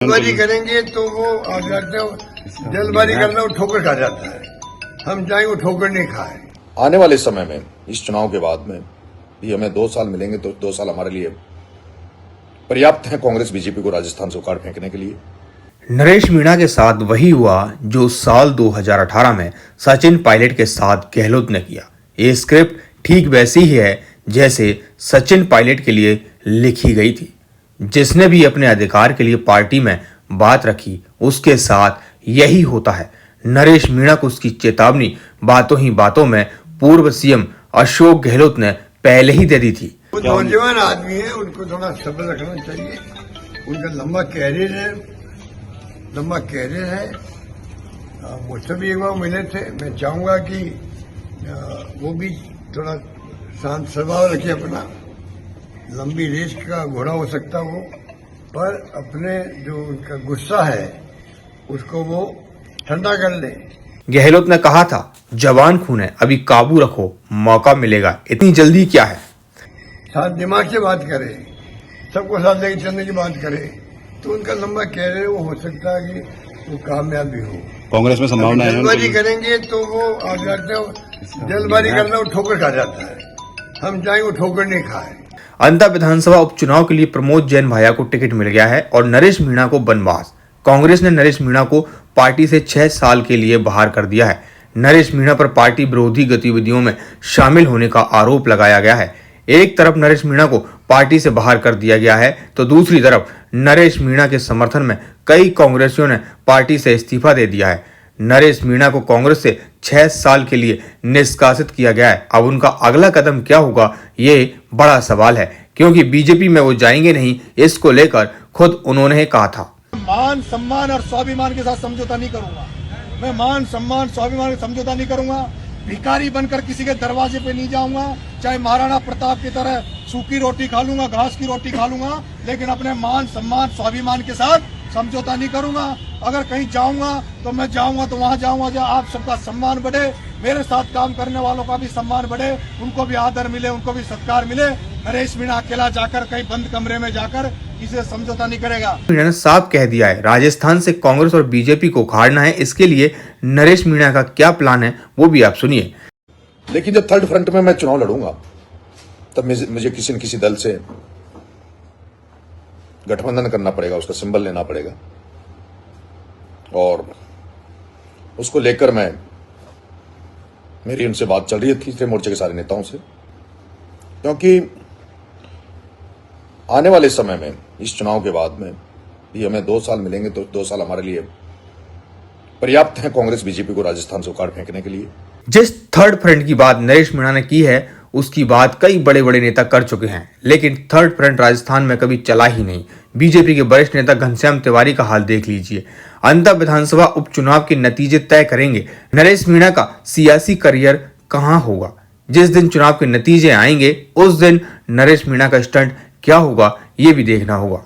जल्दबाजी करेंगे तो वो आप जानते हो, जल्दबाजी करना वो ठोकर खा जाता है। हम चाहे वो ठोकर नहीं खाए। आने वाले समय में इस चुनाव के बाद में भी हमें 2 साल मिलेंगे तो 2 साल हमारे लिए पर्याप्त है कांग्रेस बीजेपी को राजस्थान से उखाड़ फेंकने के लिए। नरेश मीणा के साथ वही हुआ जो साल 2018 में सचिन पायलट के साथ गहलोत ने किया। ये स्क्रिप्ट ठीक वैसी ही है जैसे सचिन पायलट के लिए लिखी गई थी। जिसने भी अपने अधिकार के लिए पार्टी में बात रखी उसके साथ यही होता है। नरेश मीणा को उसकी चेतावनी बातों ही बातों में पूर्व सीएम अशोक गहलोत ने पहले ही दे दी थी। वो नौजवान आदमी है, उनको थोड़ा सब्र रखना चाहिए। उनका लंबा कैरियर है। मुझसे भी एक बार मिले थे। मैं चाहूंगा कि वो भी थोड़ा शांत स्वभाव रखे अपना। लंबी रेस का घोड़ा हो सकता वो, पर अपने जो उनका गुस्सा है उसको वो ठंडा कर ले। गहलोत ने कहा था, जवान खून है, अभी काबू रखो, मौका मिलेगा, इतनी जल्दी क्या है। साथ दिमाग से बात करे, सबको साथ लेकर चलने की बात करे तो उनका लंबा कैरियर वो हो सकता है कि वो कामयाब भी हो। कांग्रेस में संभावना है। जल्दबाजी करेंगे तो वो आप जानते हो, जल्दबाजी करना वो ठोकर खा जाता है। हम चाहे वो ठोकर नहीं खाए। अंता विधानसभा उपचुनाव के लिए प्रमोद जैन भाया को टिकट मिल गया है और नरेश मीणा को बनवास। कांग्रेस ने नरेश मीणा को पार्टी से 6 साल के लिए बाहर कर दिया है। नरेश मीणा पर पार्टी विरोधी गतिविधियों में शामिल होने का आरोप लगाया गया है। एक तरफ नरेश मीणा को पार्टी से बाहर कर दिया गया है तो दूसरी तरफ नरेश मीणा के समर्थन में कई कांग्रेसियों ने पार्टी से इस्तीफा दे दिया है। नरेश मीणा को कांग्रेस से 6 साल के लिए निष्कासित किया गया है। अब उनका अगला कदम क्या होगा, ये बड़ा सवाल है, क्योंकि बीजेपी में वो जाएंगे नहीं। इसको लेकर खुद उन्होंने कहा था, मान सम्मान और स्वाभिमान के साथ समझौता नहीं करूंगा। मैं मान सम्मान स्वाभिमान का समझौता नहीं करूंगा। भिखारी बनकर किसी के दरवाजे पे नहीं जाऊंगा। चाहे महाराणा प्रताप की तरह सूखी रोटी खा लूंगा, घास की रोटी खा लूंगा, लेकिन अपने मान सम्मान स्वाभिमान के साथ समझौता नहीं करूंगा। अगर कहीं जाऊंगा तो मैं जाऊंगा तो वहां जाऊंगा जहां आप सबका सम्मान बढ़े, मेरे साथ काम करने वालों का भी सम्मान बढ़े, उनको भी आदर मिले, उनको भी सत्कार मिले। नरेश मीणा अकेला जाकर कहीं बंद कमरे में जाकर इसे समझौता नहीं करेगा। मीणा ने साफ कह दिया है, राजस्थान से कांग्रेस और बीजेपी को उखाड़ना है। इसके लिए नरेश मीणा का क्या प्लान है वो भी आप सुनिए। लेकिन जब थर्ड फ्रंट में मैं चुनाव लड़ूंगा तब मुझे किसी न किसी दल से गठबंधन करना पड़ेगा, उसका सिंबल लेना पड़ेगा और उसको लेकर मेरी उनसे बात चल रही थी तीसरे मोर्चे के सारे नेताओं से, क्योंकि आने वाले समय में इस चुनाव के बाद में भी हमें 2 साल मिलेंगे तो 2 साल हमारे लिए पर्याप्त है कांग्रेस बीजेपी को राजस्थान से उखाड़ फेंकने के लिए। जिस थर्ड फ्रंट की बात नरेश मीणा ने की है उसकी बात कई बड़े बड़े नेता कर चुके हैं, लेकिन थर्ड फ्रंट राजस्थान में कभी चला ही नहीं। बीजेपी के वरिष्ठ नेता घनश्याम तिवारी का हाल देख लीजिए। अंतर विधानसभा उपचुनाव के नतीजे तय करेंगे नरेश मीणा का सियासी करियर कहां होगा। जिस दिन चुनाव के नतीजे आएंगे उस दिन नरेश मीणा का स्टंट क्या होगा ये भी देखना होगा।